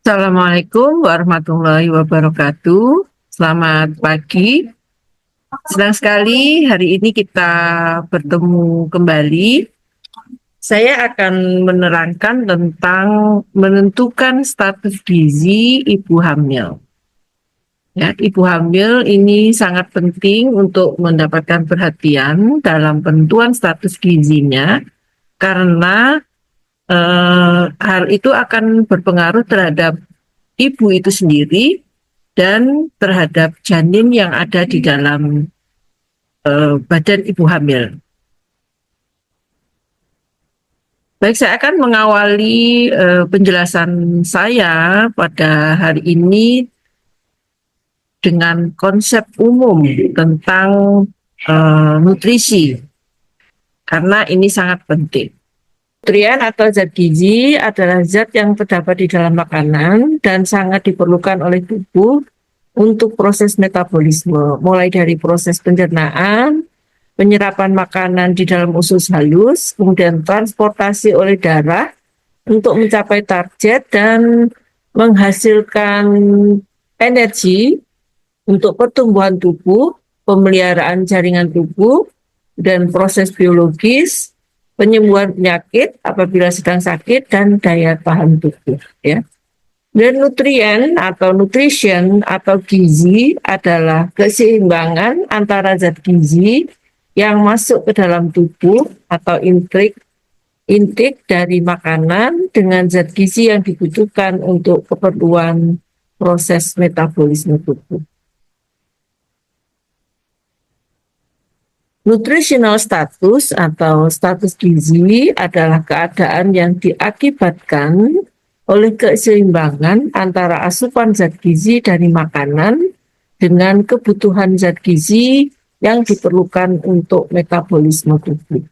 Assalamualaikum warahmatullahi wabarakatuh. Selamat pagi. Senang sekali hari ini kita bertemu kembali. Saya akan menerangkan tentang menentukan status gizi ibu hamil. Ya, ibu hamil ini sangat penting untuk mendapatkan perhatian dalam penentuan status gizinya karena hal itu akan berpengaruh terhadap ibu itu sendiri dan terhadap janin yang ada di dalam badan ibu hamil. Baik, saya akan mengawali penjelasan saya pada hari ini dengan konsep umum tentang nutrisi, karena ini sangat penting. Nutrien atau zat gizi adalah zat yang terdapat di dalam makanan dan sangat diperlukan oleh tubuh untuk proses metabolisme, mulai dari proses pencernaan, penyerapan makanan di dalam usus halus, kemudian transportasi oleh darah untuk mencapai target dan menghasilkan energi untuk pertumbuhan tubuh, pemeliharaan jaringan tubuh, dan proses biologis, penyembuhan penyakit apabila sedang sakit, dan daya tahan tubuh. Ya. Dan nutrien atau nutrition atau gizi adalah keseimbangan antara zat gizi yang masuk ke dalam tubuh atau intake dari makanan dengan zat gizi yang dibutuhkan untuk keperluan proses metabolisme tubuh. Nutritional status atau status gizi adalah keadaan yang diakibatkan oleh keseimbangan antara asupan zat gizi dari makanan dengan kebutuhan zat gizi yang diperlukan untuk metabolisme tubuh.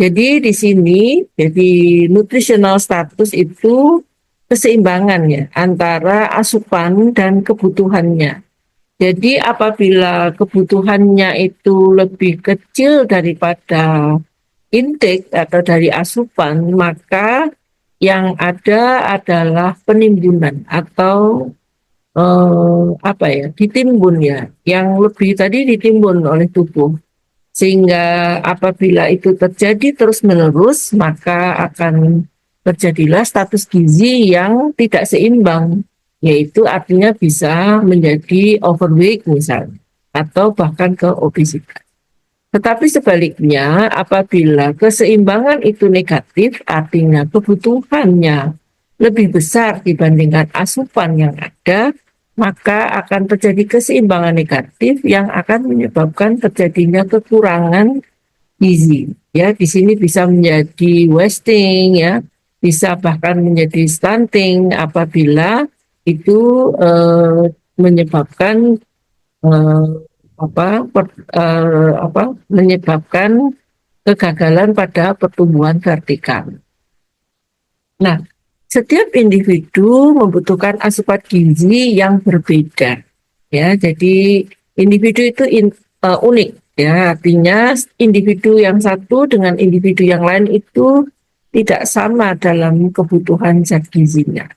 Jadi di sini, nutritional status itu keseimbangan ya antara asupan dan kebutuhannya. Jadi apabila kebutuhannya itu lebih kecil daripada intake atau dari asupan, maka yang ada adalah penimbunan atau ditimbun ya, yang lebih tadi ditimbun oleh tubuh. Sehingga apabila itu terjadi terus-menerus, maka akan terjadilah status gizi yang tidak seimbang, yaitu artinya bisa menjadi overweight misalnya, atau bahkan ke obesitas. Tetapi sebaliknya, apabila keseimbangan itu negatif, artinya kebutuhannya lebih besar dibandingkan asupan yang ada, maka akan terjadi keseimbangan negatif yang akan menyebabkan terjadinya kekurangan gizi. Ya, di sini bisa menjadi wasting, ya, bisa bahkan menjadi stunting apabila itu menyebabkan menyebabkan kegagalan pada pertumbuhan vertikal. Nah, setiap individu membutuhkan asupan gizi yang berbeda. Ya, jadi individu itu unik. Ya, artinya individu yang satu dengan individu yang lain itu tidak sama dalam kebutuhan zat gizinya.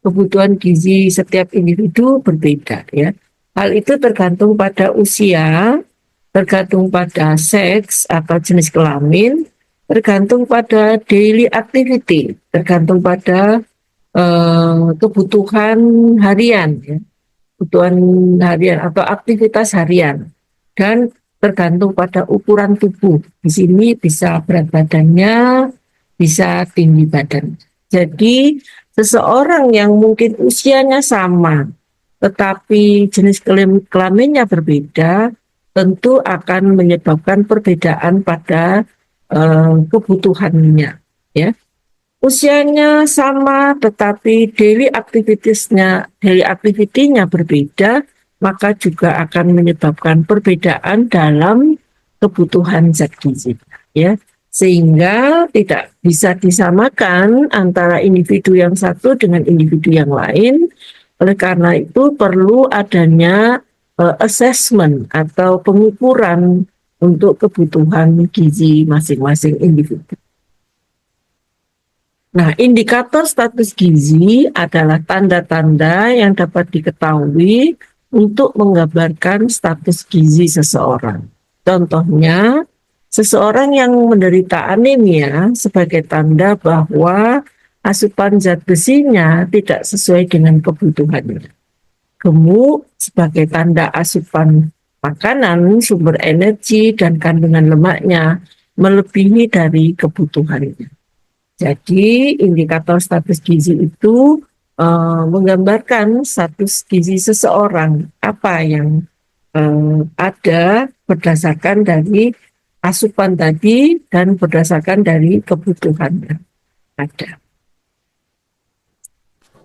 Kebutuhan gizi setiap individu berbeda. Ya, hal itu tergantung pada usia, tergantung pada seks atau jenis kelamin, tergantung pada daily activity, tergantung pada kebutuhan harian, ya, kebutuhan harian atau aktivitas harian, dan tergantung pada ukuran tubuh. Di sini bisa berat badannya, bisa tinggi badan. Jadi seseorang yang mungkin usianya sama, tetapi jenis kelaminnya berbeda, tentu akan menyebabkan perbedaan pada kebutuhannya. Ya, usianya sama, tetapi daily activity-nya berbeda, maka juga akan menyebabkan perbedaan dalam kebutuhan zat gizi. Ya, sehingga tidak bisa disamakan antara individu yang satu dengan individu yang lain. Oleh karena itu perlu adanya assessment atau pengukuran untuk kebutuhan gizi masing-masing individu. Nah, indikator status gizi adalah tanda-tanda yang dapat diketahui untuk menggambarkan status gizi seseorang. Contohnya, seseorang yang menderita anemia sebagai tanda bahwa asupan zat besinya tidak sesuai dengan kebutuhannya. Gemuk sebagai tanda asupan makanan, sumber energi, dan kandungan lemaknya melebihi dari kebutuhannya. Jadi indikator status gizi itu menggambarkan status gizi seseorang, apa yang ada berdasarkan dari asupan tadi dan berdasarkan dari kebutuhannya ada.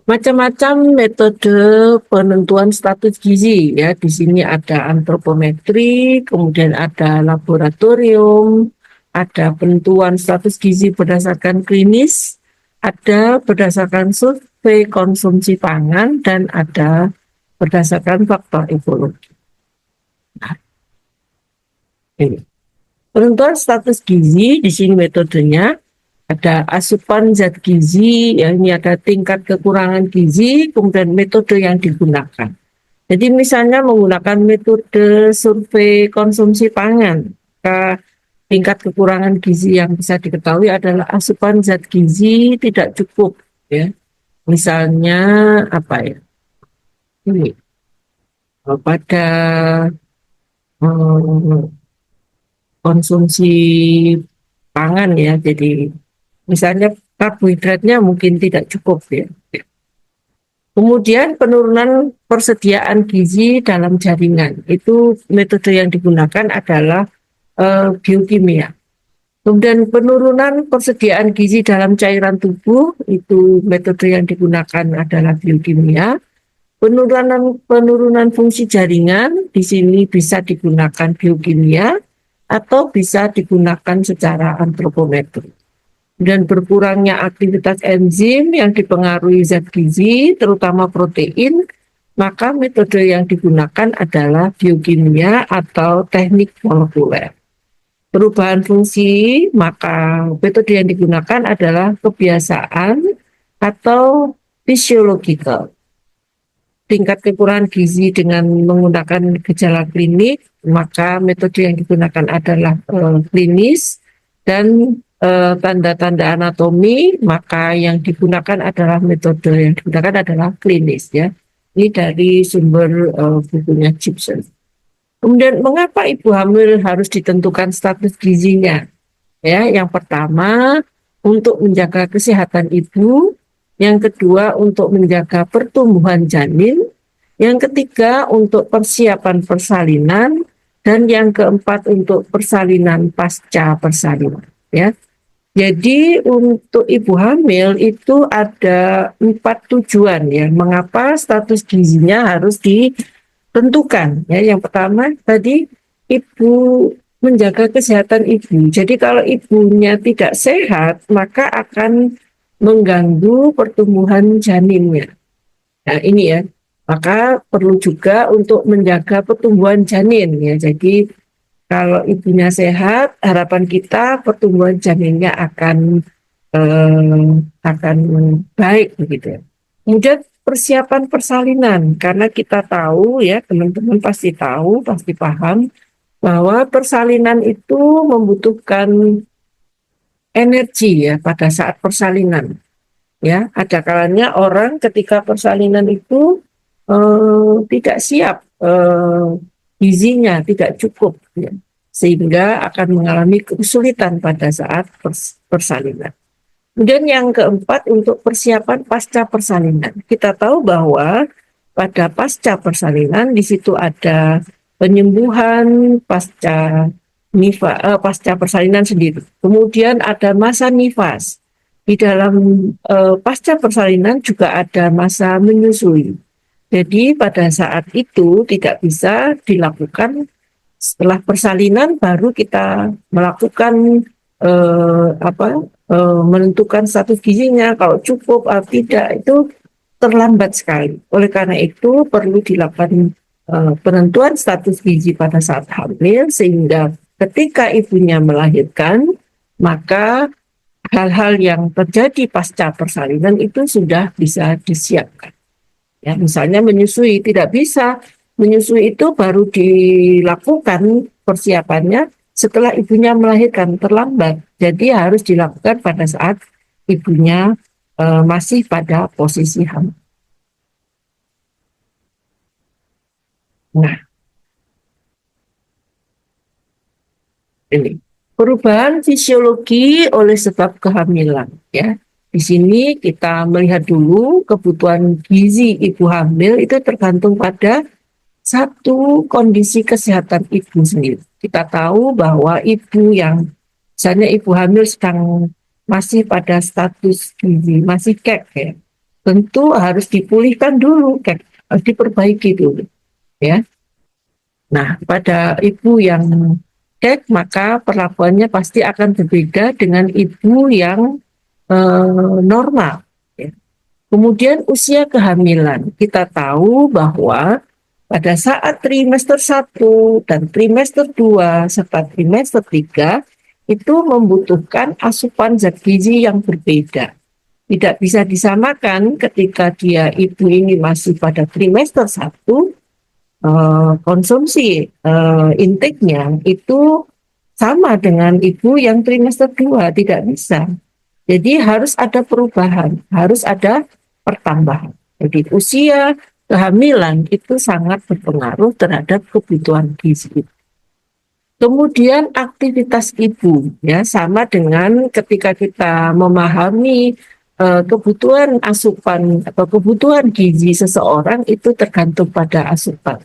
Macam-macam metode penentuan status gizi ya. Di sini ada antropometri, kemudian ada laboratorium, ada penentuan status gizi berdasarkan klinis, ada berdasarkan survei konsumsi pangan, dan ada berdasarkan faktor ekologi. Nah, ini. Penentuan status gizi di sini metodenya ada asupan zat gizi, ya, ini ada tingkat kekurangan gizi, kemudian metode yang digunakan. Jadi misalnya menggunakan metode survei konsumsi pangan, tingkat kekurangan gizi yang bisa diketahui adalah asupan zat gizi tidak cukup, ya. Misalnya apa ya? Ini pada konsumsi pangan ya, jadi misalnya karbohidratnya mungkin tidak cukup ya. Kemudian penurunan persediaan gizi dalam jaringan, itu metode yang digunakan adalah biokimia. Kemudian penurunan persediaan gizi dalam cairan tubuh, itu metode yang digunakan adalah biokimia. Penurunan fungsi jaringan, di sini bisa digunakan biokimia atau bisa digunakan secara antropometri. Dan berkurangnya aktivitas enzim yang dipengaruhi zat gizi, terutama protein, maka metode yang digunakan adalah biokimia atau teknik molekuler. Perubahan fungsi, maka metode yang digunakan adalah kebiasaan atau physiological. Tingkat kekurangan gizi dengan menggunakan gejala klinik, maka metode yang digunakan adalah klinis, dan tanda-tanda anatomi, maka yang digunakan adalah metode yang digunakan adalah klinis ya. Ini dari sumber bukunya Gibson. Kemudian mengapa ibu hamil harus ditentukan status gizinya? Ya, yang pertama untuk menjaga kesehatan ibu, yang kedua untuk menjaga pertumbuhan janin, yang ketiga untuk persiapan persalinan, dan yang keempat untuk persalinan pasca persalinan ya. Jadi untuk ibu hamil itu ada 4 tujuan ya, mengapa status gizinya harus ditentukan ya. Yang pertama tadi ibu menjaga kesehatan ibu. Jadi kalau ibunya tidak sehat, maka akan mengganggu pertumbuhan janinnya. Nah ini ya, maka perlu juga untuk menjaga pertumbuhan janin ya. Jadi kalau ibunya sehat, harapan kita pertumbuhan janinnya akan baik begitu. Kemudian persiapan persalinan, karena kita tahu ya, teman-teman pasti tahu, pasti paham bahwa persalinan itu membutuhkan energi ya pada saat persalinan. Ya, ada kalanya orang ketika persalinan itu tidak siap, gizinya tidak cukup ya, sehingga akan mengalami kesulitan pada saat persalinan. Kemudian yang keempat untuk persiapan pasca persalinan. Kita tahu bahwa pada pasca persalinan di situ ada penyembuhan pasca pasca persalinan sendiri. Kemudian ada masa nifas. Di dalam pasca persalinan juga ada masa menyusui. Jadi pada saat itu tidak bisa dilakukan setelah persalinan, baru kita melakukan menentukan status gizinya, kalau cukup atau tidak, itu terlambat sekali. Oleh karena itu perlu dilakukan penentuan status gizi pada saat hamil, sehingga ketika ibunya melahirkan maka hal-hal yang terjadi pasca persalinan itu sudah bisa disiapkan. Ya, misalnya menyusui, tidak bisa menyusui itu baru dilakukan persiapannya setelah ibunya melahirkan, terlambat. Jadi harus dilakukan pada saat ibunya masih pada posisi hamil. Nah, ini perubahan fisiologi oleh sebab kehamilan, ya. Di sini kita melihat dulu kebutuhan gizi ibu hamil itu tergantung pada satu kondisi kesehatan ibu sendiri. Kita tahu bahwa ibu yang misalnya ibu hamil sedang masih pada status gizi, masih kek, ya, tentu harus dipulihkan dulu, kek harus diperbaiki dulu, ya. Nah, pada ibu yang kek maka perlakuannya pasti akan berbeda dengan ibu yang normal. Ya. Kemudian usia kehamilan, kita tahu bahwa pada saat trimester 1 dan trimester 2 serta trimester 3 itu membutuhkan asupan zat gizi yang berbeda. Tidak bisa disamakan ketika ibu ini masih pada trimester 1, konsumsi intake-nya itu sama dengan ibu yang trimester 2, tidak bisa. Jadi harus ada perubahan, harus ada pertambahan. Jadi usia kehamilan itu sangat berpengaruh terhadap kebutuhan gizi. Kemudian aktivitas ibu, ya, sama dengan ketika kita memahami kebutuhan asupan atau kebutuhan gizi seseorang itu tergantung pada asupan.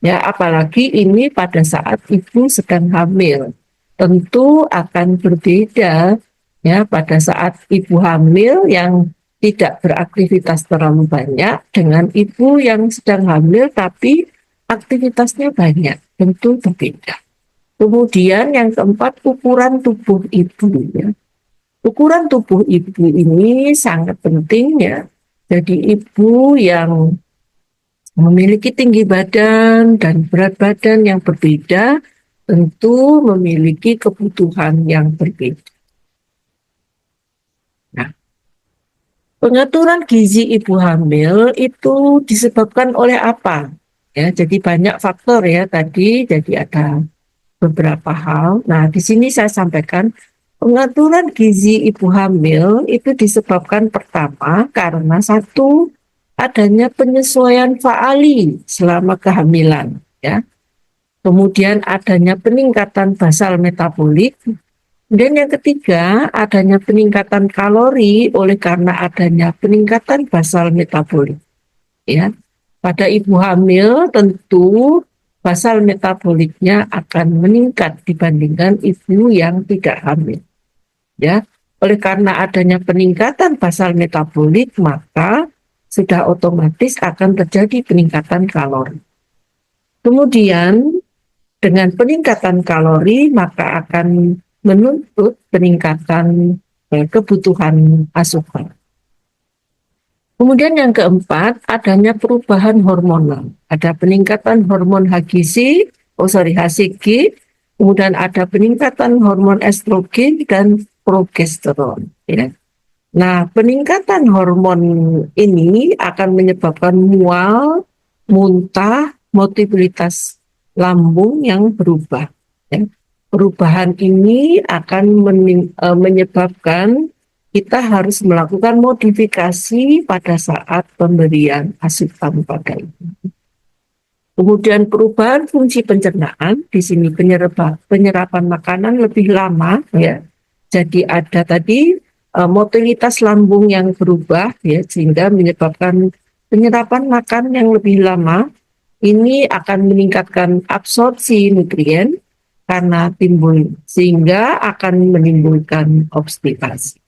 Ya, apalagi ini pada saat ibu sedang hamil, tentu akan berbeda, ya, pada saat ibu hamil yang tidak beraktivitas terlalu banyak dengan ibu yang sedang hamil tapi aktivitasnya banyak, tentu berbeda. Kemudian yang keempat, ukuran tubuh ibu, ya. Ukuran tubuh ibu ini sangat penting, ya. Jadi ibu yang memiliki tinggi badan dan berat badan yang berbeda tentu memiliki kebutuhan yang berbeda. Nah, pengaturan gizi ibu hamil itu disebabkan oleh apa? Ya, jadi banyak faktor, ya, tadi. Jadi ada beberapa hal. Nah, di sini saya sampaikan pengaturan gizi ibu hamil itu disebabkan pertama karena satu, adanya penyesuaian faali selama kehamilan, ya. Kemudian adanya peningkatan basal metabolik. Dan yang ketiga, adanya peningkatan kalori oleh karena adanya peningkatan basal metabolik, ya. Pada ibu hamil tentu basal metaboliknya akan meningkat dibandingkan ibu yang tidak hamil, ya. Oleh karena adanya peningkatan basal metabolik maka sudah otomatis akan terjadi peningkatan kalori. Kemudian dengan peningkatan kalori maka akan menuntut peningkatan kebutuhan asupan. Kemudian yang keempat, adanya perubahan hormonal. Ada peningkatan hormon HCG, kemudian ada peningkatan hormon estrogen dan progesteron. Ya. Nah, peningkatan hormon ini akan menyebabkan mual, muntah, motilitaritas lambung yang berubah. Ya. Perubahan ini akan menyebabkan kita harus melakukan modifikasi pada saat pemberian asupan pada ibu. Kemudian perubahan fungsi pencernaan, di sini penyerapan makanan lebih lama, ya. Jadi ada tadi motilitas lambung yang berubah, ya, sehingga menyebabkan penyerapan makan yang lebih lama. Ini akan meningkatkan absorpsi nutrien karena timbul, sehingga akan menimbulkan obstipasi.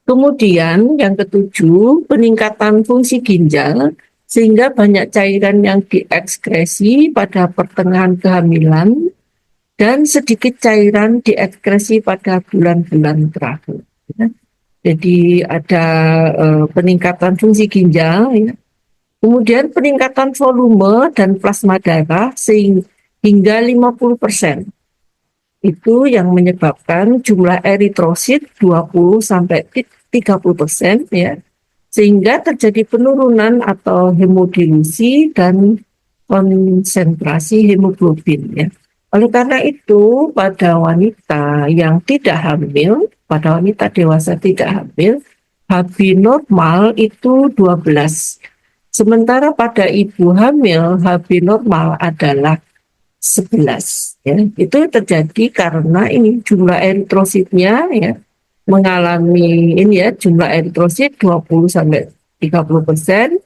Kemudian yang ketujuh, peningkatan fungsi ginjal sehingga banyak cairan yang diekskresi pada pertengahan kehamilan dan sedikit cairan diekskresi pada bulan-bulan terakhir. Ya. Jadi ada peningkatan fungsi ginjal, ya. Kemudian peningkatan volume dan plasma darah hingga 50%. itu yang menyebabkan jumlah eritrosit 20-30% ya, sehingga terjadi penurunan atau hemodilusi dan konsentrasi hemoglobin ya. Oleh karena itu, pada wanita yang tidak hamil, pada wanita dewasa tidak hamil, HB normal itu 12. Sementara pada ibu hamil, HB normal adalah 11. Ya. Itu terjadi karena ini jumlah eritrositnya ya mengalami ini ya jumlah eritrosit 20-30%,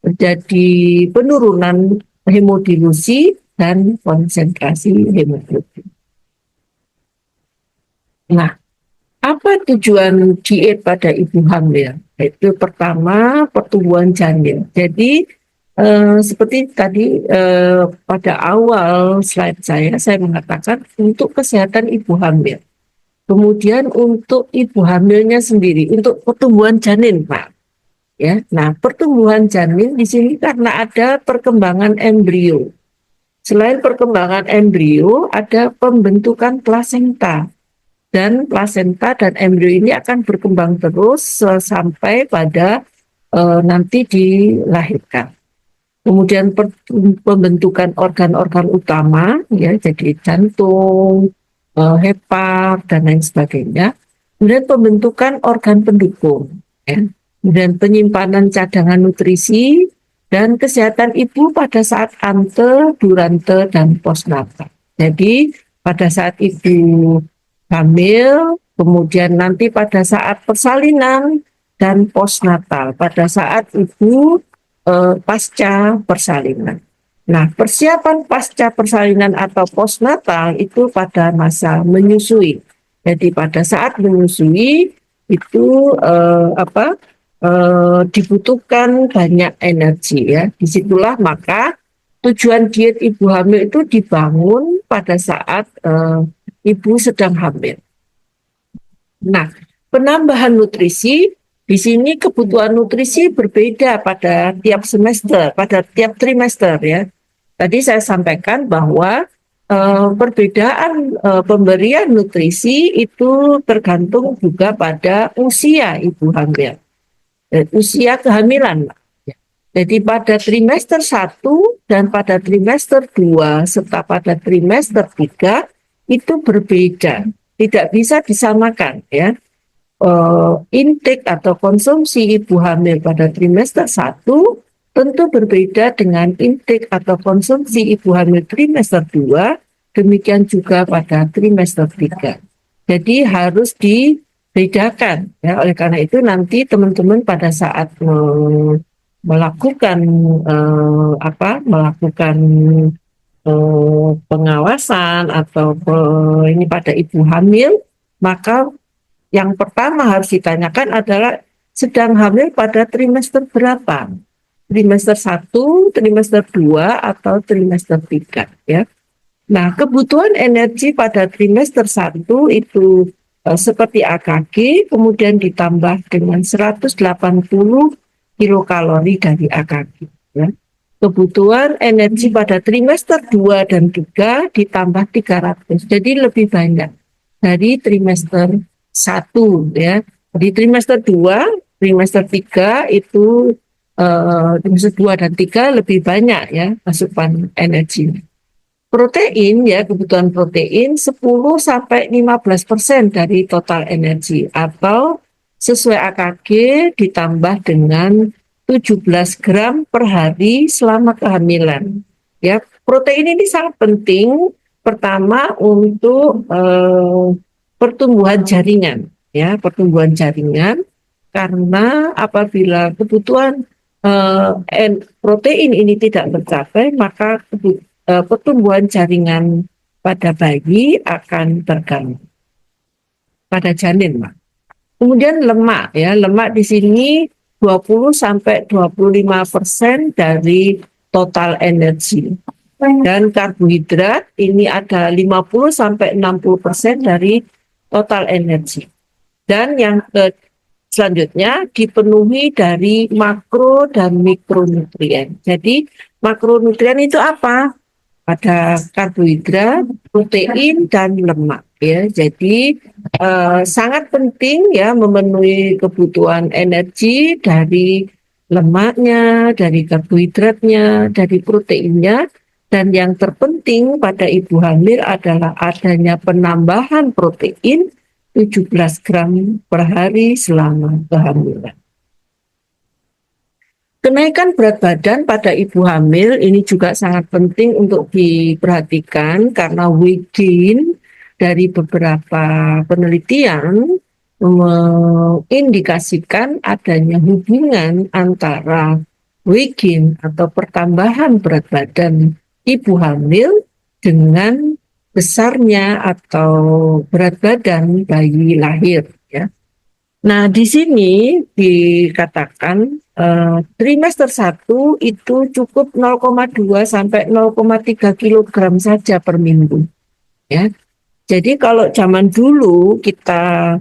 terjadi penurunan hemodilusi dan konsentrasi hemoglobin. Nah, apa tujuan diet pada ibu hamil? Itu pertama, pertumbuhan janin. Jadi seperti tadi pada awal slide saya mengatakan untuk kesehatan ibu hamil. Kemudian untuk ibu hamilnya sendiri, untuk pertumbuhan janin, Pak. Ya, nah pertumbuhan janin di sini karena ada perkembangan embrio. Selain perkembangan embrio, ada pembentukan plasenta. Dan plasenta dan embrio ini akan berkembang terus sampai pada nanti dilahirkan. Kemudian pembentukan organ-organ utama, ya, jadi jantung, hepar, dan lain sebagainya. Kemudian pembentukan organ pendukung, ya. Kemudian penyimpanan cadangan nutrisi, dan kesehatan ibu pada saat ante, durante, dan postnatal. Jadi pada saat ibu hamil, kemudian nanti pada saat persalinan, dan postnatal, pada saat ibu pasca persalinan. Nah, persiapan pasca persalinan atau postnatal itu pada masa menyusui. Jadi pada saat menyusui itu dibutuhkan banyak energi ya. Disitulah maka tujuan diet ibu hamil itu dibangun pada saat ibu sedang hamil. Nah, penambahan nutrisi di sini kebutuhan nutrisi berbeda pada tiap semester, pada tiap trimester ya. Tadi saya sampaikan bahwa perbedaan pemberian nutrisi itu tergantung juga pada usia ibu hamil, usia kehamilan. Jadi pada trimester 1 dan pada trimester 2 serta pada trimester 3 itu berbeda, tidak bisa disamakan ya. Intake atau konsumsi ibu hamil pada trimester 1 tentu berbeda dengan intake atau konsumsi ibu hamil trimester 2, demikian juga pada trimester 3. Jadi harus dibedakan ya. Oleh karena itu nanti teman-teman pada saat melakukan pengawasan atau ini pada ibu hamil, maka yang pertama harus ditanyakan adalah sedang hamil pada trimester berapa? Trimester 1, trimester 2, atau trimester 3 ya. Nah, kebutuhan energi pada trimester 1 itu seperti AKG, kemudian ditambah dengan 180 kilokalori dari AKG ya. Kebutuhan energi pada trimester 2 dan 3 ditambah 300, jadi lebih banyak dari trimester 1 ya. Di trimester 2, trimester 3 itu trimester 2 dan 3 lebih banyak ya asupan energi. Protein ya, kebutuhan protein 10-15% dari total energi atau sesuai AKG ditambah dengan 17 gram per hari selama kehamilan. Ya, protein ini sangat penting pertama untuk pertumbuhan jaringan ya, pertumbuhan jaringan, karena apabila kebutuhan protein ini tidak tercapai maka pertumbuhan jaringan pada bayi akan terganggu, pada janin, Pak. Kemudian lemak ya, lemak di sini 20-25% dari total energi. Dan karbohidrat ini ada 50-60% dari total energi. Dan yang selanjutnya dipenuhi dari makro dan mikronutrien. Jadi makronutrien itu apa? pada karbohidrat, protein dan lemak ya. Jadi sangat penting ya memenuhi kebutuhan energi dari lemaknya, dari karbohidratnya, dari proteinnya. Dan yang terpenting pada ibu hamil adalah adanya penambahan protein 17 gram per hari selama kehamilan. Kenaikan berat badan pada ibu hamil ini juga sangat penting untuk diperhatikan karena weight gain dari beberapa penelitian mengindikasikan adanya hubungan antara weight gain atau pertambahan berat badan ibu hamil dengan besarnya atau berat badan bayi lahir ya. Nah, di sini dikatakan trimester 1 itu cukup 0,2 sampai 0,3 kilogram saja per minggu. Ya. Jadi kalau zaman dulu kita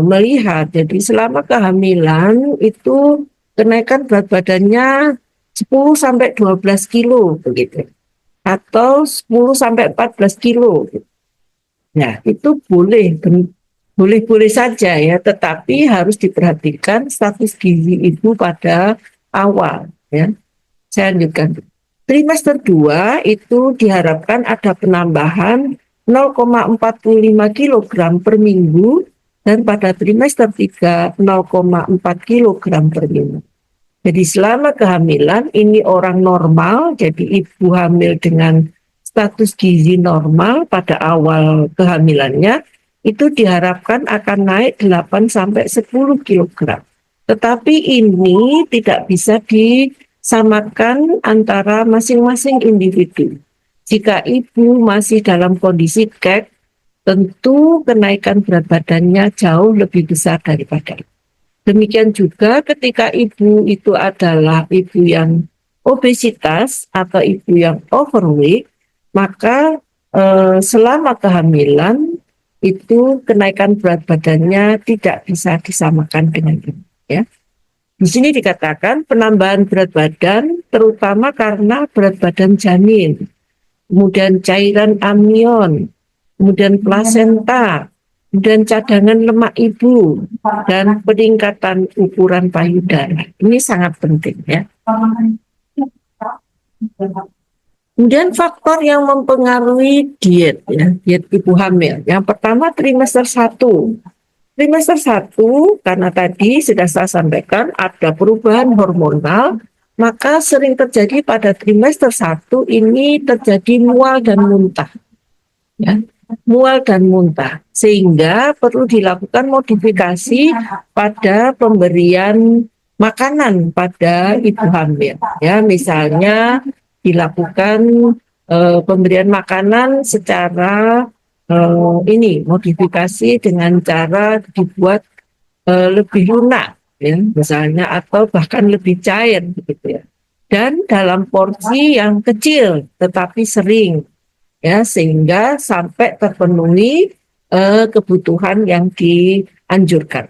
melihat, jadi selama kehamilan itu kenaikan berat badannya 10 sampai 12 kilo begitu. Atau 10 sampai 14 kilo. Nah, itu boleh-boleh saja ya, tetapi harus diperhatikan status gizi ibu pada awal ya. Saya lanjutkan. Trimester 2 itu diharapkan ada penambahan 0,45 kg per minggu dan pada trimester 3 0,4 kg per minggu. Jadi selama kehamilan ini orang normal, jadi ibu hamil dengan status gizi normal pada awal kehamilannya itu diharapkan akan naik 8 sampai 10 kg. Tetapi ini tidak bisa disamakan antara masing-masing individu. Jika ibu masih dalam kondisi kek, tentu kenaikan berat badannya jauh lebih besar daripada itu. Demikian juga ketika ibu itu adalah ibu yang obesitas atau ibu yang overweight, maka selama kehamilan itu kenaikan berat badannya tidak bisa disamakan dengan ibu. Ya. Di sini dikatakan penambahan berat badan terutama karena berat badan janin, kemudian cairan amnion, kemudian plasenta, kemudian cadangan lemak ibu, dan peningkatan ukuran payudara. Ini sangat penting ya. Kemudian faktor yang mempengaruhi diet ya, diet ibu hamil. Yang pertama trimester 1. Trimester 1 karena tadi sudah saya sampaikan ada perubahan hormonal, maka sering terjadi pada trimester 1 ini terjadi mual dan muntah. Ya, mual dan muntah, sehingga perlu dilakukan modifikasi pada pemberian makanan pada ibu hamil. Ya, misalnya dilakukan pemberian makanan secara modifikasi dengan cara dibuat lebih lunak, ya, misalnya atau bahkan lebih cair, gitu ya. Dan dalam porsi yang kecil tetapi sering. Ya, sehingga sampai terpenuhi kebutuhan yang dianjurkan.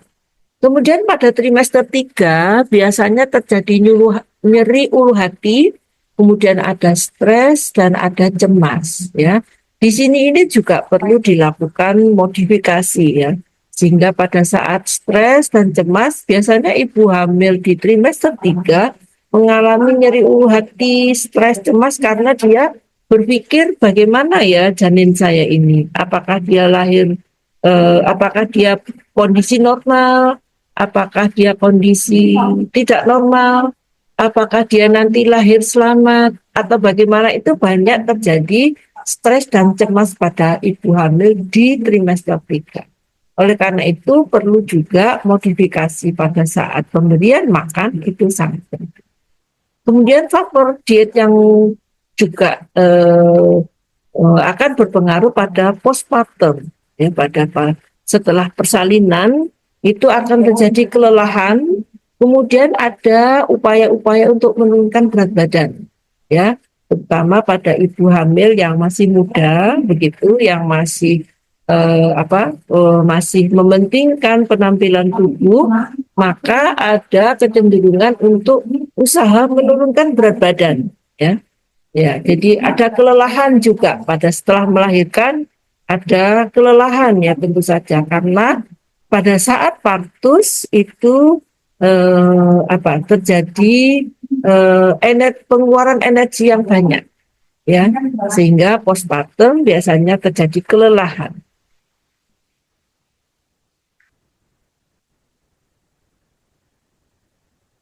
Kemudian pada trimester 3 biasanya terjadi nyeri ulu hati, kemudian ada stres dan ada cemas ya. Di sini ini juga perlu dilakukan modifikasi ya. Sehingga pada saat stres dan cemas biasanya ibu hamil di trimester 3 mengalami nyeri ulu hati, stres, cemas karena dia berpikir bagaimana ya janin saya ini, apakah dia lahir, apakah dia kondisi normal, apakah dia kondisi tidak normal, apakah dia nanti lahir selamat, atau bagaimana. Itu banyak terjadi stres dan cemas pada ibu hamil di trimester 3. Oleh karena itu perlu juga modifikasi pada saat pemberian makan, itu sangat penting. Kemudian faktor diet yang juga akan berpengaruh pada postpartum ya, pada setelah persalinan itu akan terjadi kelelahan, kemudian ada upaya-upaya untuk menurunkan berat badan ya, terutama pada ibu hamil yang masih muda begitu, yang masih masih mementingkan penampilan tubuh, maka ada kecenderungan untuk usaha menurunkan berat badan ya. Ya, jadi ada kelelahan juga pada setelah melahirkan, ada kelelahan ya tentu saja karena pada saat partus itu terjadi pengeluaran energi yang banyak ya, sehingga postpartum biasanya terjadi kelelahan.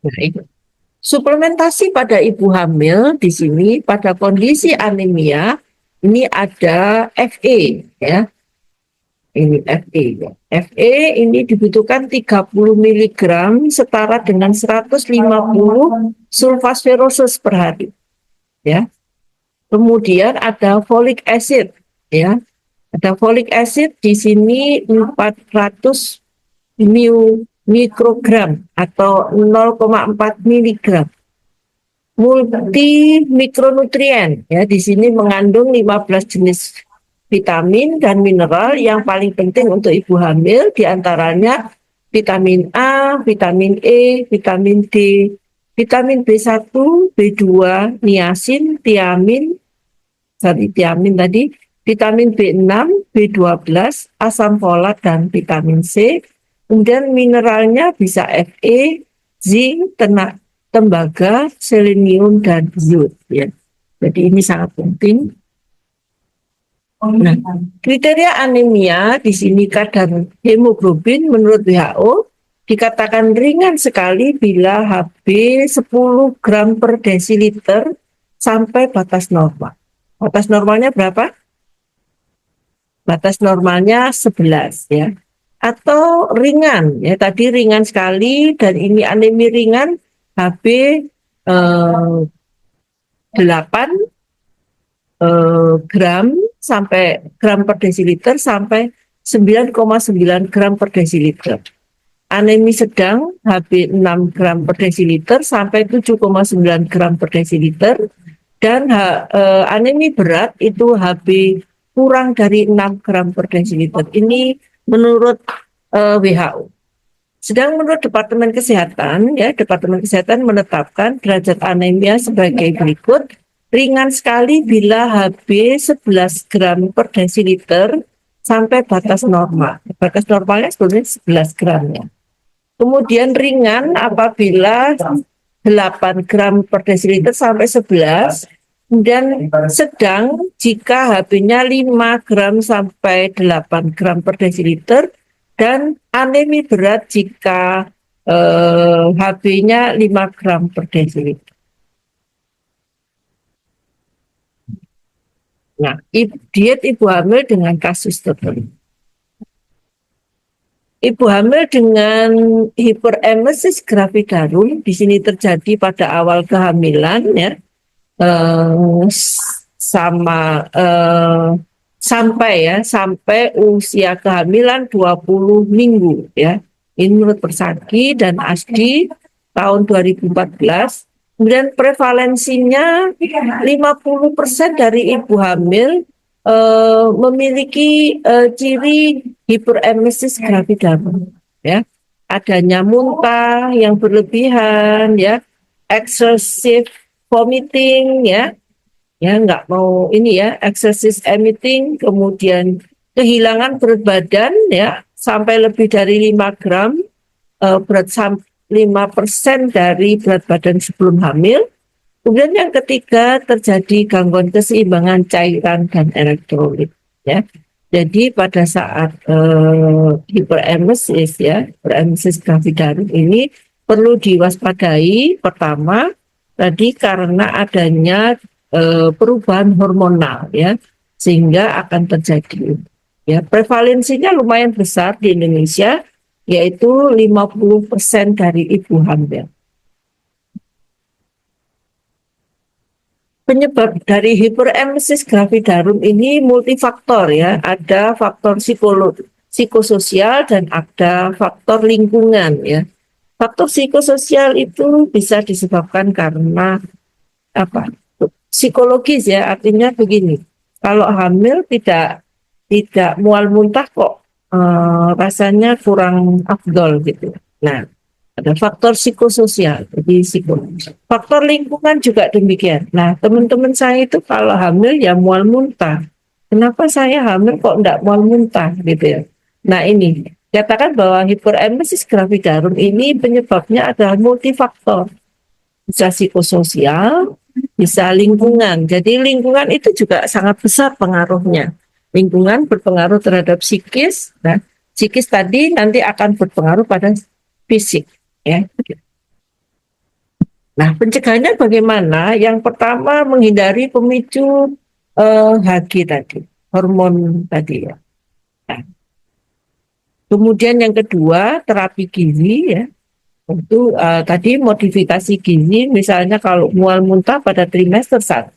Nah, itu. Suplementasi pada ibu hamil di sini pada kondisi anemia ini ada FE ya. Ini FE ya. FE ini dibutuhkan 30 miligram setara dengan 150 sulfasferosus per hari ya. Kemudian ada folic acid ya. Ada folic acid di sini 400 mikrogram atau 0,4 miligram. Multi mikronutrien ya, di sini mengandung 15 jenis vitamin dan mineral yang paling penting untuk ibu hamil, diantaranya vitamin A, vitamin E, vitamin D, vitamin B1, B2, niacin, tiamin, tadi, vitamin B6, B12, asam folat dan vitamin C. Kemudian mineralnya bisa Fe, zinc, tembaga, selenium dan iod ya. Jadi ini sangat penting. Nah, kriteria anemia di sini kadar hemoglobin menurut WHO dikatakan ringan sekali bila Hb 10 gram per desiliter sampai batas normal. Batas normalnya berapa? Batas normalnya 11 ya. Atau ringan ya, tadi ringan sekali dan ini anemia ringan Hb 8 gram sampai gram per desiliter sampai 9,9 gram per desiliter. Anemi sedang Hb 6 gram per desiliter sampai 7,9 gram per desiliter dan anemi berat itu Hb kurang dari 6 gram per desiliter. Ini menurut WHO. Sedang menurut Departemen Kesehatan, ya Departemen Kesehatan menetapkan derajat anemia sebagai berikut: ringan sekali bila Hb 11 gram per desiliter sampai batas normal. Batas normalnya sebenarnya 11 gram ya. Kemudian ringan apabila 8 gram per desiliter sampai 11. Kemudian sedang jika Hb-nya 5 gram sampai 8 gram per desiliter. Dan anemi berat jika Hb-nya 5 gram per desiliter. Nah, diet ibu hamil dengan kasus tertentu. Ibu hamil dengan hiperemesis gravidarum di sini terjadi pada awal kehamilan ya, sampai usia kehamilan 20 minggu ya. Ini menurut Persagi dan Asdi tahun 2014. Kemudian prevalensinya 50% dari ibu hamil memiliki ciri hiperemesis gravidarum ya. Adanya muntah yang berlebihan ya, excessive vomiting ya, nggak mau ini ya, excessive emitting, kemudian kehilangan berat badan ya sampai lebih dari 5 gram, berat 5% dari berat badan sebelum hamil. Kemudian yang ketiga terjadi gangguan keseimbangan cairan dan elektrolit ya. Jadi pada saat hiperemesis ya, hiperemesis gravidarum ini perlu diwaspadai pertama tadi karena adanya perubahan hormonal ya, sehingga akan terjadi ya. Prevalensinya lumayan besar di Indonesia, yaitu 50% dari ibu hamil. Penyebab dari hiperemesis gravidarum ini multifaktor ya, ada faktor psikososial dan ada faktor lingkungan ya. Faktor psikososial itu bisa disebabkan karena apa? Psikologis ya, artinya begini, kalau hamil tidak mual muntah kok rasanya kurang afdol gitu. Nah, Ada faktor psikososial, jadi faktor lingkungan juga demikian. Nah, teman-teman saya itu kalau hamil ya mual muntah. Kenapa saya hamil kok enggak mual muntah gitu ya? Nah ini, katakan bahwa hiperemesis gravidarum ini penyebabnya adalah multifaktor. Bisa psikososial, bisa lingkungan. Jadi lingkungan itu juga sangat besar pengaruhnya. Lingkungan berpengaruh terhadap psikis. Nah, psikis tadi nanti akan berpengaruh pada fisik. Ya. Nah, pencegahannya bagaimana? Yang pertama menghindari pemicu HG tadi, hormon tadi ya. Nah, kemudian yang kedua terapi gizi ya. Itu tadi modifikasi gizi, misalnya kalau mual muntah pada trimester 1,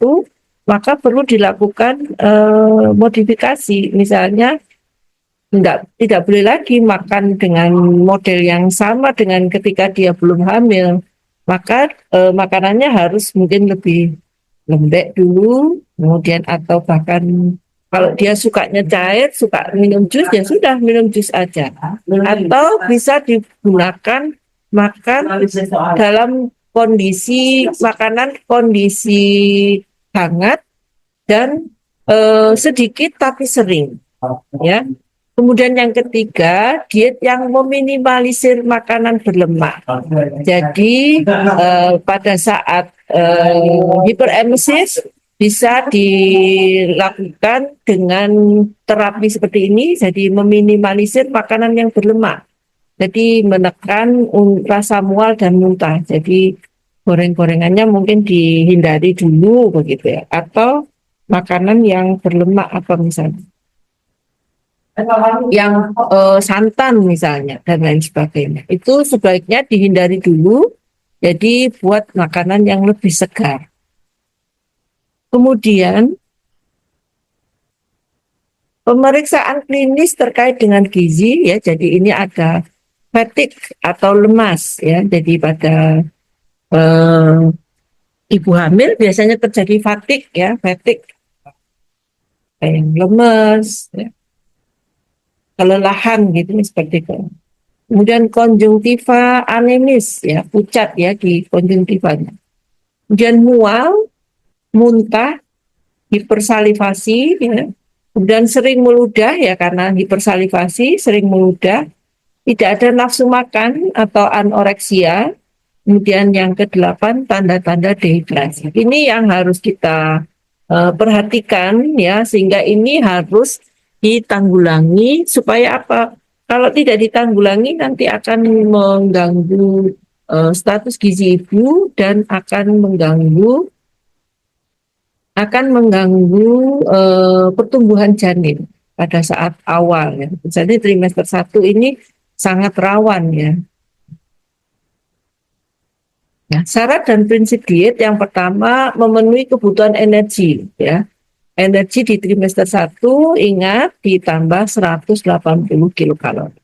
maka perlu dilakukan modifikasi, misalnya tidak boleh lagi makan dengan model yang sama dengan ketika dia belum hamil, maka makanannya harus mungkin lebih lembek dulu, kemudian atau bahkan kalau dia sukanya cair, suka minum jus, ya sudah minum jus aja. Atau bisa digunakan makan dalam kondisi makanan kondisi hangat dan sedikit tapi sering, ya. Kemudian yang ketiga, diet yang meminimalisir makanan berlemak. Jadi pada saat hiperemesis bisa dilakukan dengan terapi seperti ini, jadi meminimalisir makanan yang berlemak. Jadi menekan rasa mual dan muntah. Jadi goreng-gorengannya mungkin dihindari dulu begitu ya. Atau makanan yang berlemak apa misalnya yang santan misalnya dan lain sebagainya. Itu sebaiknya dihindari dulu. Jadi buat makanan yang lebih segar. Kemudian pemeriksaan klinis terkait dengan gizi ya. Jadi ini ada fatigue atau lemas ya. Jadi pada ibu hamil biasanya terjadi fatigue ya, fatigue kayak lemes, ya, kelelahan gitu seperti itu. Kemudian konjungtiva anemis ya, pucat ya di konjungtivanya. Kemudian mual, muntah, hipersalivasi ya. Kemudian sering meludah ya karena hipersalivasi, sering meludah, tidak ada nafsu makan atau anoreksia. Kemudian yang ke-8 tanda-tanda dehidrasi. Ini yang harus kita perhatikan ya, sehingga ini harus ditanggulangi supaya apa? Kalau tidak ditanggulangi nanti akan mengganggu status gizi ibu dan akan mengganggu pertumbuhan janin pada saat awal ya. Jadi trimester 1 ini sangat rawan ya. Ya, syarat dan prinsip diet yang pertama memenuhi kebutuhan energi ya. Energi di trimester 1 ingat ditambah 180 kilokalori.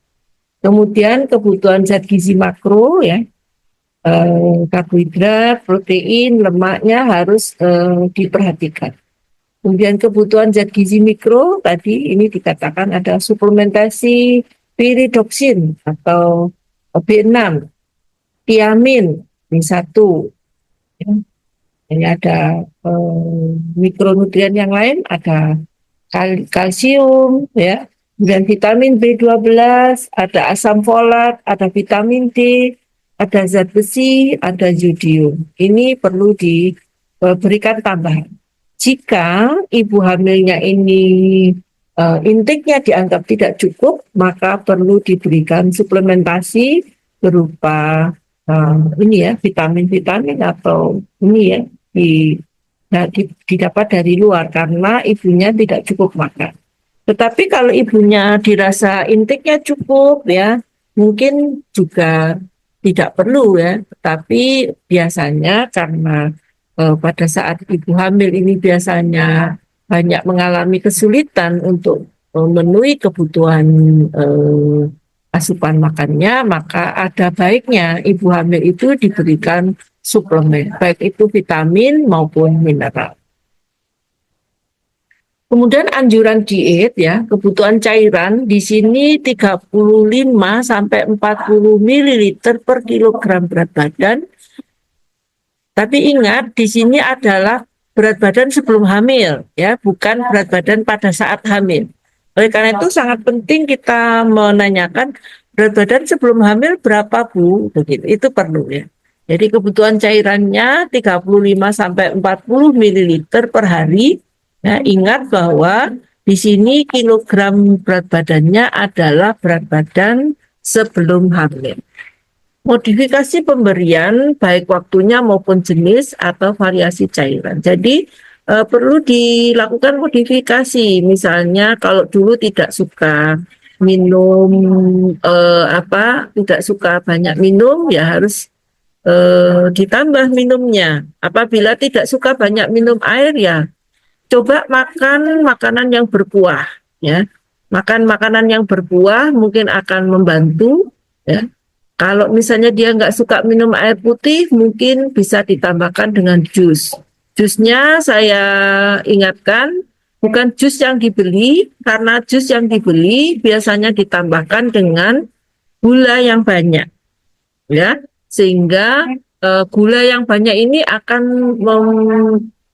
Kemudian kebutuhan zat gizi makro ya. Karbohidrat, protein, lemaknya harus diperhatikan. Kemudian kebutuhan zat gizi mikro tadi ini dikatakan ada suplementasi piridoksin atau B6, tiamin, B1. Ya. Ini ada mikronutrien yang lain, ada kalsium, ya, kemudian vitamin B12, ada asam folat, ada vitamin D, ada zat besi, ada yodium. Ini perlu diberikan tambahan. Jika ibu hamilnya ini intake-nya dianggap tidak cukup, maka perlu diberikan suplementasi berupa ini ya, vitamin-vitamin atau ini ya, didapat dari luar karena ibunya tidak cukup makan. Tetapi kalau ibunya dirasa intake-nya cukup ya, mungkin juga tidak perlu ya. Tetapi biasanya karena pada saat ibu hamil ini biasanya banyak mengalami kesulitan untuk memenuhi kebutuhan asupan makannya, maka ada baiknya ibu hamil itu diberikan suplemen, baik itu vitamin maupun mineral. Kemudian anjuran diet ya, kebutuhan cairan di sini 35 sampai 40 ml per kilogram berat badan. Tapi ingat di sini adalah berat badan sebelum hamil ya, bukan berat badan pada saat hamil. Oleh karena itu sangat penting kita menanyakan berat badan sebelum hamil berapa Bu, begitu. Itu perlu ya. Jadi kebutuhan cairannya 35 sampai 40 ml per hari. Ya, ingat bahwa di sini kilogram berat badannya adalah berat badan sebelum hamil. Modifikasi pemberian baik waktunya maupun jenis atau variasi cairan. Jadi perlu dilakukan modifikasi. Misalnya kalau dulu tidak suka minum tidak suka banyak minum ya harus ditambah minumnya. Apabila tidak suka banyak minum air ya coba makan makanan yang berkuah ya. Makan makanan yang berkuah mungkin akan membantu ya. Kalau misalnya dia nggak suka minum air putih, mungkin bisa ditambahkan dengan jus. Jusnya saya ingatkan, bukan jus yang dibeli, karena jus yang dibeli biasanya ditambahkan dengan gula yang banyak, ya, sehingga gula yang banyak ini akan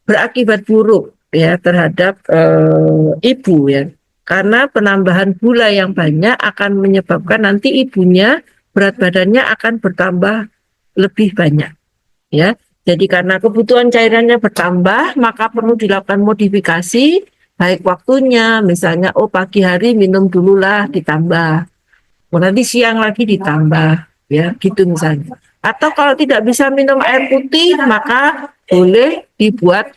berakibat buruk, ya, terhadap ibu, ya, karena penambahan gula yang banyak akan menyebabkan nanti ibunya berat badannya akan bertambah lebih banyak ya. Jadi karena kebutuhan cairannya bertambah maka perlu dilakukan modifikasi baik waktunya, misalnya pagi hari minum dululah ditambah, nanti siang lagi ditambah ya gitu misalnya. Atau kalau tidak bisa minum air putih maka boleh dibuat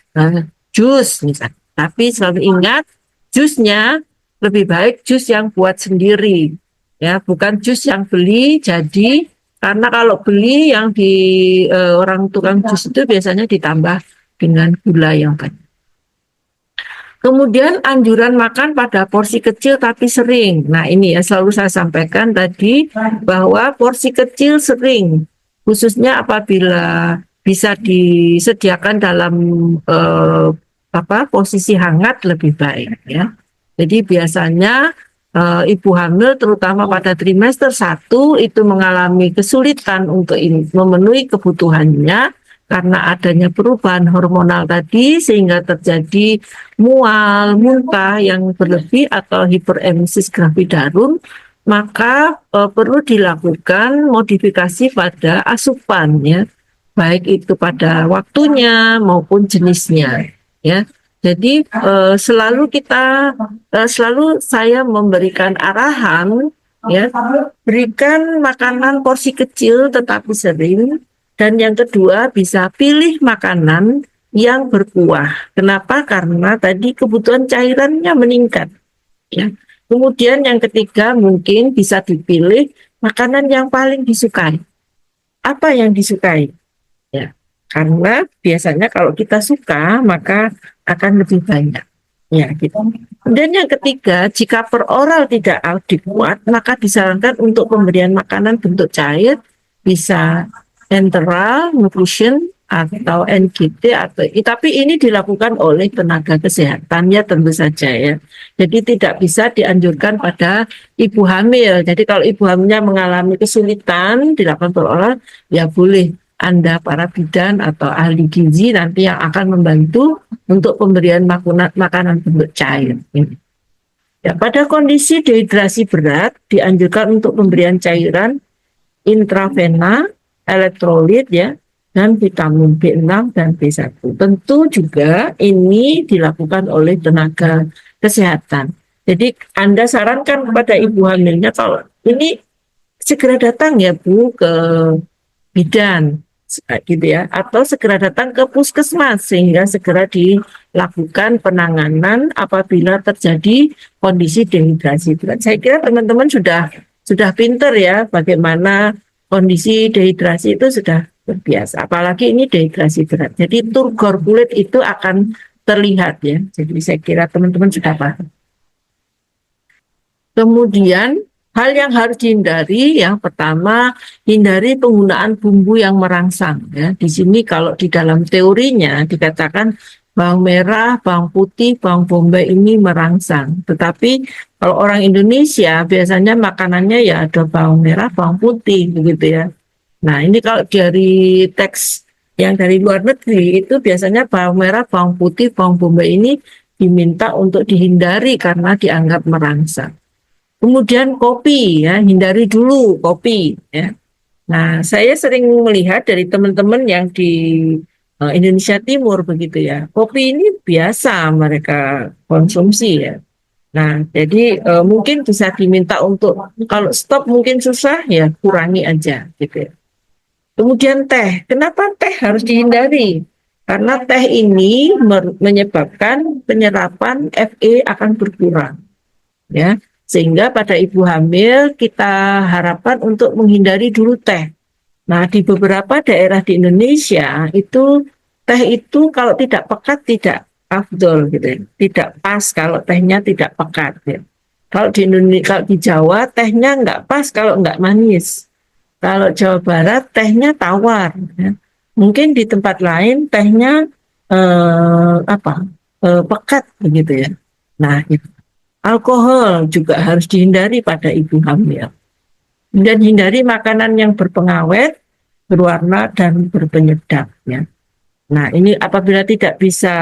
jus misalnya. Tapi selalu ingat jusnya lebih baik jus yang buat sendiri. Ya, bukan jus yang beli. Jadi karena kalau beli yang di orang tukang jus itu biasanya ditambah dengan gula yang banyak. Kemudian anjuran makan pada porsi kecil tapi sering. Nah ini ya selalu saya sampaikan tadi bahwa porsi kecil sering, khususnya apabila bisa disediakan dalam posisi hangat lebih baik ya. Jadi biasanya ibu hamil terutama pada trimester 1 itu mengalami kesulitan untuk memenuhi kebutuhannya karena adanya perubahan hormonal tadi sehingga terjadi mual, muntah yang berlebih atau hiperemesis gravidarum, maka perlu dilakukan modifikasi pada asupan ya, baik itu pada waktunya maupun jenisnya ya. Jadi selalu saya memberikan arahan ya, berikan makanan porsi kecil tetapi sering, dan yang kedua bisa pilih makanan yang berkuah. Kenapa? Karena tadi kebutuhan cairannya meningkat ya. Kemudian yang ketiga mungkin bisa dipilih makanan yang paling disukai. Apa yang disukai? Ya. Karena biasanya kalau kita suka maka akan lebih banyak ya gitu. Dan yang ketiga, jika per oral tidak adekuat maka disarankan untuk pemberian makanan bentuk cair, bisa enteral nutrition atau NGT tapi ini dilakukan oleh tenaga kesehatan ya tentu saja ya. Jadi tidak bisa dianjurkan pada ibu hamil. Jadi kalau ibu hamilnya mengalami kesulitan dilakukan per oral ya boleh Anda para bidan atau ahli gizi nanti yang akan membantu untuk pemberian makanan bentuk cair. Ya, pada kondisi dehidrasi berat dianjurkan untuk pemberian cairan intravena, elektrolit ya, dan vitamin B6 dan B1. Tentu juga ini dilakukan oleh tenaga kesehatan. Jadi Anda sarankan kepada ibu hamilnya kalau ini segera datang ya Bu ke bidan gitu ya, atau segera datang ke puskesmas sehingga segera dilakukan penanganan apabila terjadi kondisi dehidrasi berat. Saya kira teman-teman sudah pinter ya bagaimana kondisi dehidrasi itu sudah berbiasa, apalagi ini dehidrasi berat. Jadi turgor kulit itu akan terlihat ya. Jadi saya kira teman-teman sudah paham. Kemudian hal yang harus dihindari, yang pertama, hindari penggunaan bumbu yang merangsang. Ya. Di sini kalau di dalam teorinya dikatakan bawang merah, bawang putih, bawang bombay ini merangsang. Tetapi kalau orang Indonesia biasanya makanannya ya ada bawang merah, bawang putih begitu ya. Nah, ini kalau dari teks yang dari luar negeri itu biasanya bawang merah, bawang putih, bawang bombay ini diminta untuk dihindari karena dianggap merangsang. Kemudian kopi ya, hindari dulu kopi ya. Nah, saya sering melihat dari teman-teman yang di Indonesia Timur begitu ya. Kopi ini biasa mereka konsumsi ya. Nah, jadi mungkin bisa diminta untuk kalau stop mungkin susah ya kurangi aja gitu ya. Kemudian teh, kenapa teh harus dihindari? Karena teh ini menyebabkan penyerapan Fe akan berkurang, ya. Sehingga pada ibu hamil kita harapkan untuk menghindari dulu teh. Nah, di beberapa daerah di Indonesia itu teh itu kalau tidak pekat tidak afdol gitu ya. Tidak pas kalau tehnya tidak pekat ya. Kalau di Indonesia, kalau di Jawa tehnya nggak pas kalau nggak manis. Kalau Jawa Barat tehnya tawar. Ya. Mungkin di tempat lain tehnya pekat begitu ya. Nah, itu. Alkohol juga harus dihindari pada ibu hamil. Dan hindari makanan yang berpengawet, berwarna dan berpenyedap. Ya. Nah, ini apabila tidak bisa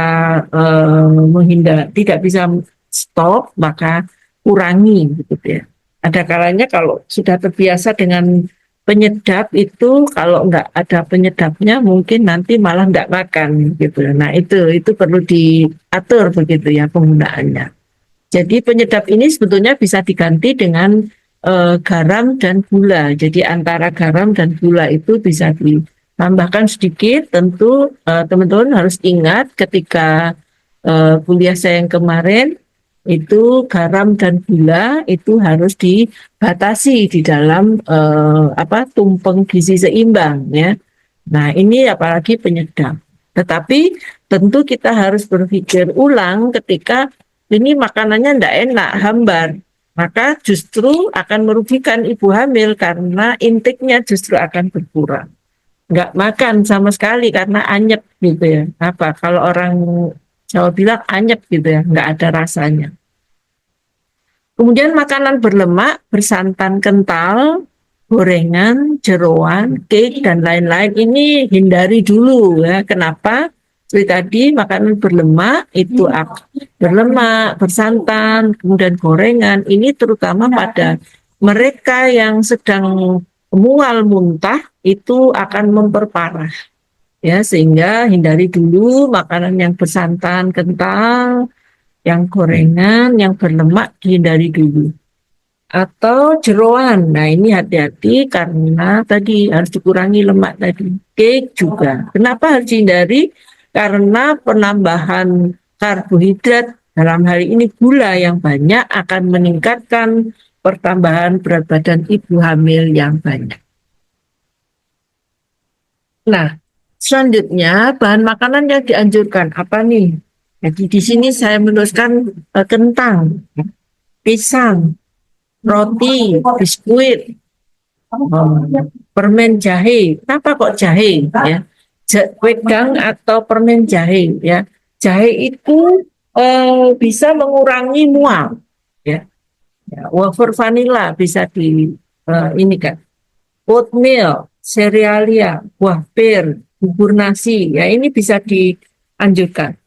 tidak bisa stop, maka kurangi gitu ya. Ada kalanya kalau sudah terbiasa dengan penyedap itu, kalau nggak ada penyedapnya mungkin nanti malah nggak makan gitu. Nah, itu perlu diatur begitu ya penggunaannya. Jadi penyedap ini sebetulnya bisa diganti dengan garam dan gula. Jadi antara garam dan gula itu bisa ditambahkan sedikit. Tentu teman-teman harus ingat ketika kuliah saya yang kemarin itu garam dan gula itu harus dibatasi di dalam tumpeng gizi seimbang ya. Nah, ini apalagi penyedap. Tetapi tentu kita harus berpikir ulang ketika ini makanannya tidak enak, hambar. Maka justru akan merugikan ibu hamil karena intiknya justru akan berkurang. Nggak makan sama sekali karena anyep gitu ya. Apa kalau orang Jawa bilang anyep gitu ya, nggak ada rasanya. Kemudian makanan berlemak, bersantan kental, gorengan, jeroan, cake dan lain-lain ini hindari dulu ya. Kenapa? Seperti tadi makanan berlemak itu berlemak, bersantan, kemudian gorengan ini terutama pada mereka yang sedang mual muntah itu akan memperparah ya, sehingga hindari dulu makanan yang bersantan kental, yang gorengan, yang berlemak dihindari dulu. Atau jeroan, nah ini hati-hati karena tadi harus dikurangi lemak tadi. Cake juga. Kenapa harus dihindari? Karena penambahan karbohidrat dalam hal ini gula yang banyak akan meningkatkan pertambahan berat badan ibu hamil yang banyak. Nah, selanjutnya bahan makanan yang dianjurkan apa nih? Jadi di sini saya menuliskan kentang, pisang, roti, biskuit, permen jahe. Kenapa kok jahe? Ya, wedang atau permen jahe. Ya, jahe itu bisa mengurangi mual. Ya, wafer vanila bisa ini kan. Oatmeal, serealia, buah pir, bubur nasi. Ya, ini bisa dianjurkan.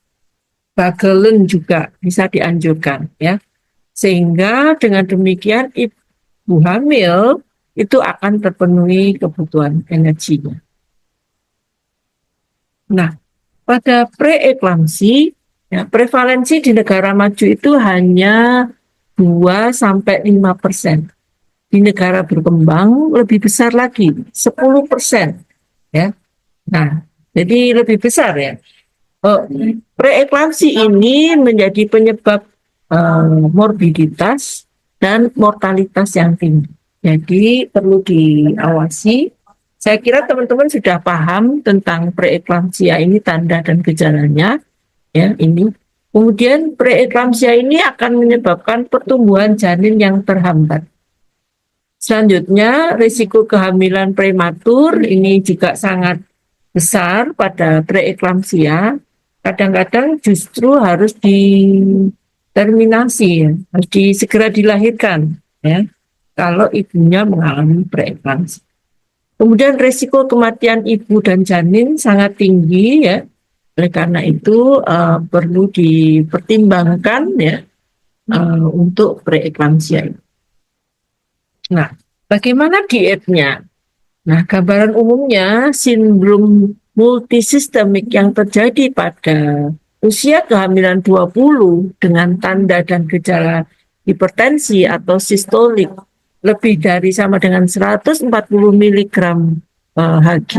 Bagelen juga bisa dianjurkan ya. Sehingga dengan demikian ibu hamil itu akan terpenuhi kebutuhan energinya. Nah, pada preeklamsi ya, prevalensi di negara maju itu hanya 2-5%. Di negara berkembang lebih besar lagi, 10%. Ya. Nah, jadi lebih besar ya. Preeklamsi ini menjadi penyebab morbiditas dan mortalitas yang tinggi. Jadi perlu diawasi. Saya kira teman-teman sudah paham tentang preeklamsia ini tanda dan gejalanya. Ya, ini. Kemudian preeklamsia ini akan menyebabkan pertumbuhan janin yang terhambat. Selanjutnya, risiko kehamilan prematur ini juga sangat besar pada preeklamsia. Kadang-kadang justru harus diterminasi, ya, harus segera dilahirkan, ya, kalau ibunya mengalami preeklamsi. Kemudian resiko kematian ibu dan janin sangat tinggi, ya. Oleh karena itu perlu dipertimbangkan, ya, untuk preeklamsia. Nah, bagaimana dietnya? Nah, gambaran umumnya sindrom multisistemik yang terjadi pada usia kehamilan 20 dengan tanda dan gejala hipertensi atau sistolik lebih dari sama dengan 140 miligram Hg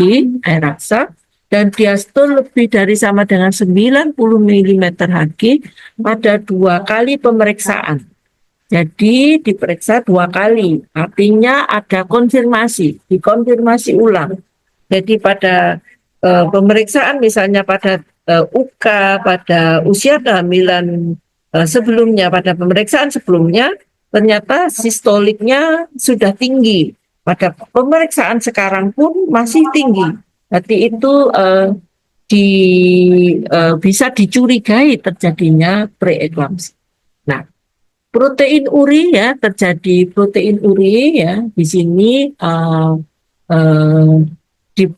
air raksa dan diastol lebih dari sama dengan 90 milimeter Hg pada 2 kali pemeriksaan. Jadi diperiksa 2 kali, artinya ada konfirmasi, dikonfirmasi ulang. Jadi pada pemeriksaan misalnya pada UK, pada usia kehamilan sebelumnya, pada pemeriksaan sebelumnya, ternyata sistoliknya sudah tinggi. Pada pemeriksaan sekarang pun masih tinggi. Berarti itu bisa dicurigai terjadinya preeklamsi. Nah, protein uri, ya, terjadi protein uri, ya, di sini dip,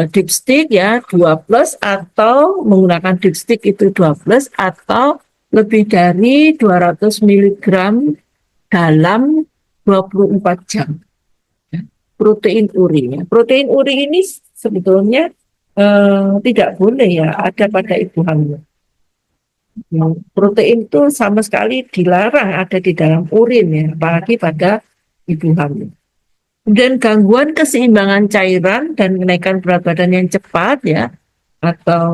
dipstick, ya, 2+ atau menggunakan dipstick itu 2+ atau lebih dari 200 miligram dalam 24 jam. Ya, protein uri, ya. Protein uri ini sebetulnya tidak boleh, ya, ada pada ibu hamil. Protein itu sama sekali dilarang ada di dalam urin, ya, apalagi pada ibu hamil. Kemudian gangguan keseimbangan cairan dan kenaikan berat badan yang cepat, ya, atau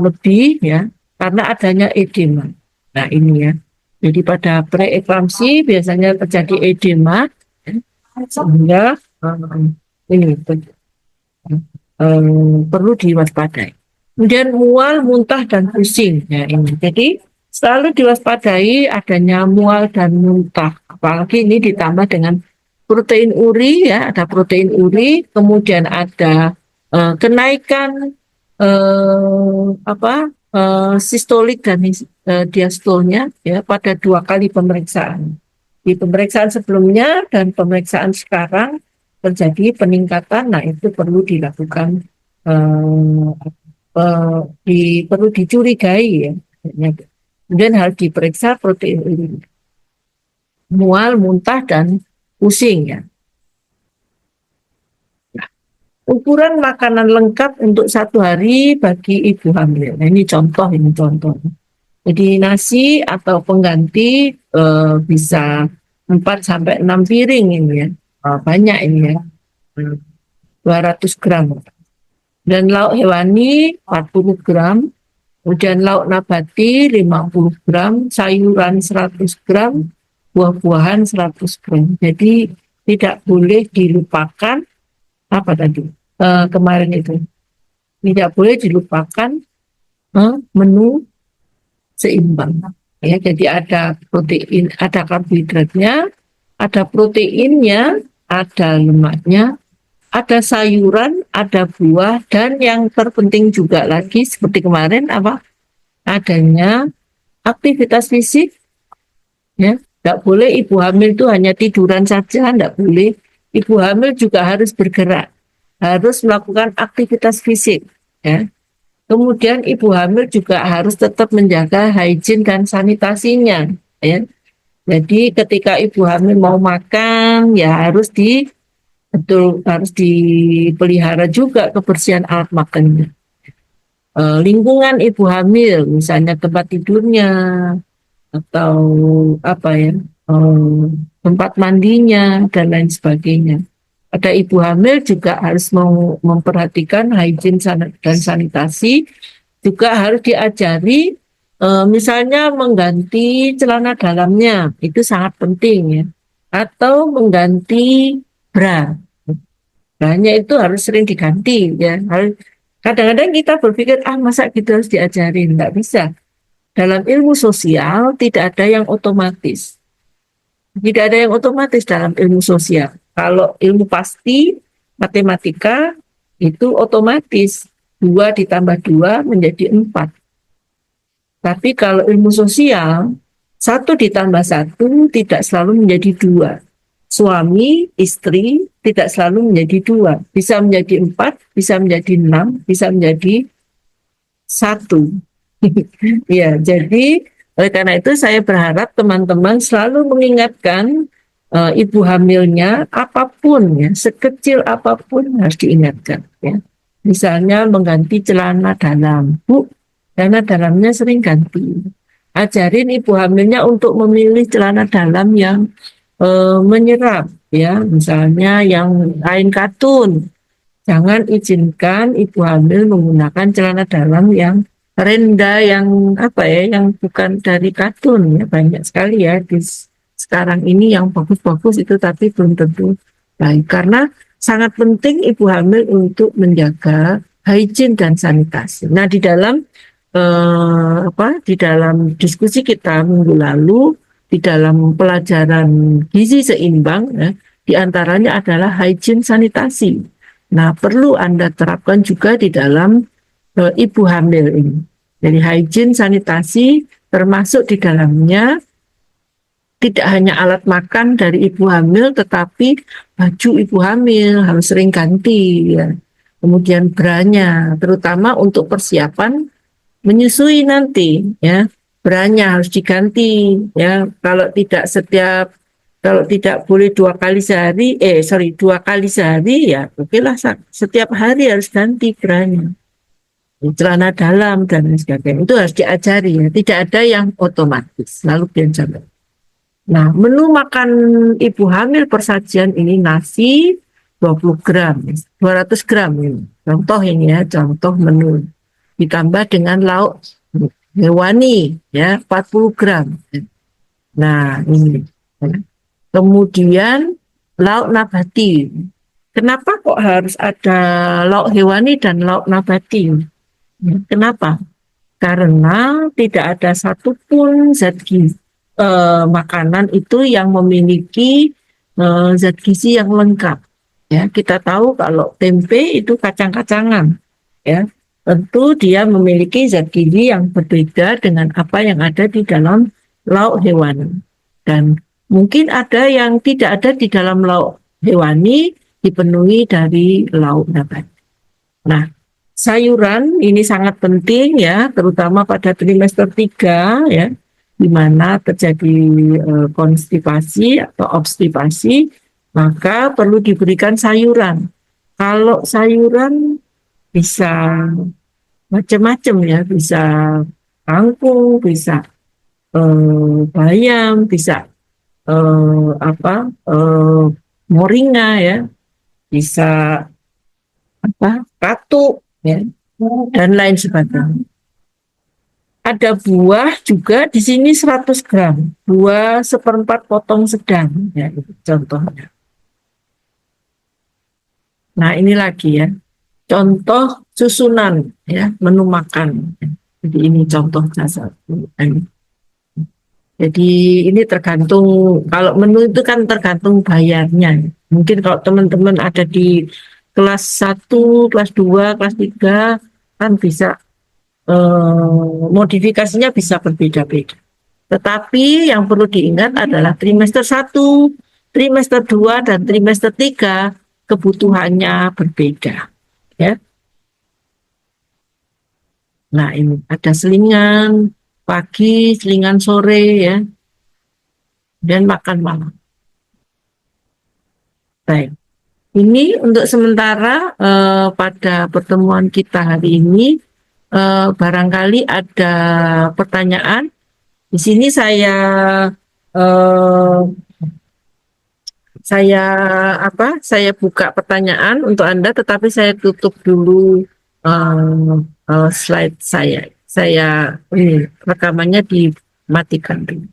lebih, ya, karena adanya edema. Nah, ini, ya. Jadi pada preeklamsi biasanya terjadi edema, ya, sehingga ini perlu diwaspadai. Kemudian mual, muntah, dan pusing. Ya, ini. Jadi selalu diwaspadai adanya mual dan muntah. Apalagi ini ditambah dengan protein uri, ya, ada protein uri, kemudian ada kenaikan sistolik dan diastolnya, ya, pada 2 kali pemeriksaan. Di pemeriksaan sebelumnya dan pemeriksaan sekarang terjadi peningkatan. Nah, itu perlu dilakukan perlu dicurigai, ya. Kemudian harus diperiksa protein uri, mual, muntah, dan pusing, ya. Nah, ukuran makanan lengkap untuk 1 hari bagi ibu hamil. Nah, ini contoh. Jadi nasi atau pengganti bisa 4 sampai 6 piring ini, ya. Banyak ini, ya. 200 gram. Dan lauk hewani 40 gram, kemudian lauk nabati 50 gram, sayuran 100 gram, buah-buahan 100 gram. Jadi tidak boleh dilupakan apa tadi kemarin itu, tidak boleh dilupakan menu seimbang. Ya, jadi ada protein, ada karbohidratnya, ada proteinnya, ada lemaknya, ada sayuran, ada buah, dan yang terpenting juga lagi seperti kemarin adanya aktivitas fisik, ya. Tidak boleh ibu hamil itu hanya tiduran saja, tidak boleh. Ibu hamil juga harus bergerak, harus melakukan aktivitas fisik, ya. Kemudian ibu hamil juga harus tetap menjaga hygiene dan sanitasinya, ya. Jadi ketika ibu hamil mau makan, ya harus dipelihara juga kebersihan alat makannya. Lingkungan ibu hamil, misalnya tempat tidurnya atau tempat mandinya dan lain sebagainya. Pada ibu hamil juga harus memperhatikan hygiene dan sanitasi, juga harus diajari misalnya mengganti celana dalamnya, itu sangat penting, ya, atau mengganti bra. Branya itu harus sering diganti, ya. Kadang-kadang kita berpikir masa gitu harus diajarin, nggak bisa. Dalam ilmu sosial tidak ada yang otomatis. Tidak ada yang otomatis dalam ilmu sosial. Kalau ilmu pasti, matematika, itu otomatis. 2 ditambah 2 menjadi 4. Tapi kalau ilmu sosial, 1 ditambah 1 tidak selalu menjadi 2. Suami, istri tidak selalu menjadi 2. Bisa menjadi 4, bisa menjadi 6, bisa menjadi 1. Ya, jadi oleh karena itu saya berharap teman-teman selalu mengingatkan ibu hamilnya apapun ya, sekecil apapun harus diingatkan ya. Misalnya mengganti celana dalam, Bu, celana dalamnya sering ganti. Ajarin ibu hamilnya untuk memilih celana dalam yang menyerap ya, misalnya yang kain katun. Jangan izinkan ibu hamil menggunakan celana dalam yang rendah, yang apa ya, yang bukan dari katun ya, banyak sekali ya di sekarang ini yang bagus-bagus itu, tapi belum tentu baik, karena sangat penting ibu hamil untuk menjaga hygiene dan sanitasi. Nah, di dalam diskusi kita minggu lalu, di dalam pelajaran gizi seimbang ya, diantaranya adalah hygiene sanitasi. Nah, perlu Anda terapkan juga di dalam ibu hamil ini. Jadi hygiene sanitasi termasuk di dalamnya tidak hanya alat makan dari ibu hamil, tetapi baju ibu hamil harus sering ganti ya. Kemudian branya, terutama untuk persiapan menyusui nanti ya. Branya harus diganti ya. Kalau tidak boleh 2 kali sehari, 2 kali sehari ya, oke lah setiap hari harus ganti branya, celana dalam dan lain sebagainya. Itu harus diajari ya, tidak ada yang otomatis. Lalu biar. Nah, menu makan ibu hamil persajian ini nasi 20 gram, 200 gram ini. Contoh ini ya, contoh menu. Ditambah dengan lauk hewani ya 40 gram. Nah, ini. Kemudian lauk nabati. Kenapa kok harus ada lauk hewani dan lauk nabati? Kenapa? Karena tidak ada satupun zat gizi makanan itu yang memiliki zat gizi yang lengkap. Ya, kita tahu kalau tempe itu kacang-kacangan, ya, tentu dia memiliki zat gizi yang berbeda dengan apa yang ada di dalam lauk hewani. Dan mungkin ada yang tidak ada di dalam lauk hewani dipenuhi dari lauk nabati. Nah, sayuran ini sangat penting ya, terutama pada trimester 3 ya, di mana terjadi konstipasi atau obstipasi, maka perlu diberikan sayuran. Kalau sayuran bisa macam-macam ya, bisa kangkung, bisa bayam, bisa moringa ya, bisa katuk ya, dan lain sebagainya. Ada buah juga di sini 100 gram, buah 1/4 potong sedang ya, itu contohnya. Nah, ini lagi ya, contoh susunan ya, menu makan. Jadi ini contohnya satu. Jadi ini tergantung, kalau menu itu kan tergantung bayarnya. Mungkin kalau teman-teman ada di kelas 1, kelas 2, kelas 3 kan bisa modifikasinya bisa berbeda-beda. Tetapi yang perlu diingat adalah trimester 1, trimester 2, dan trimester 3 kebutuhannya berbeda. Ya. Nah, ini ada selingan pagi, selingan sore ya, dan makan malam. Baik. Ini untuk sementara pada pertemuan kita hari ini, barangkali ada pertanyaan. Di sini eh, saya buka pertanyaan untuk Anda, tetapi saya tutup dulu slide saya. Ini rekamannya dimatikan dulu.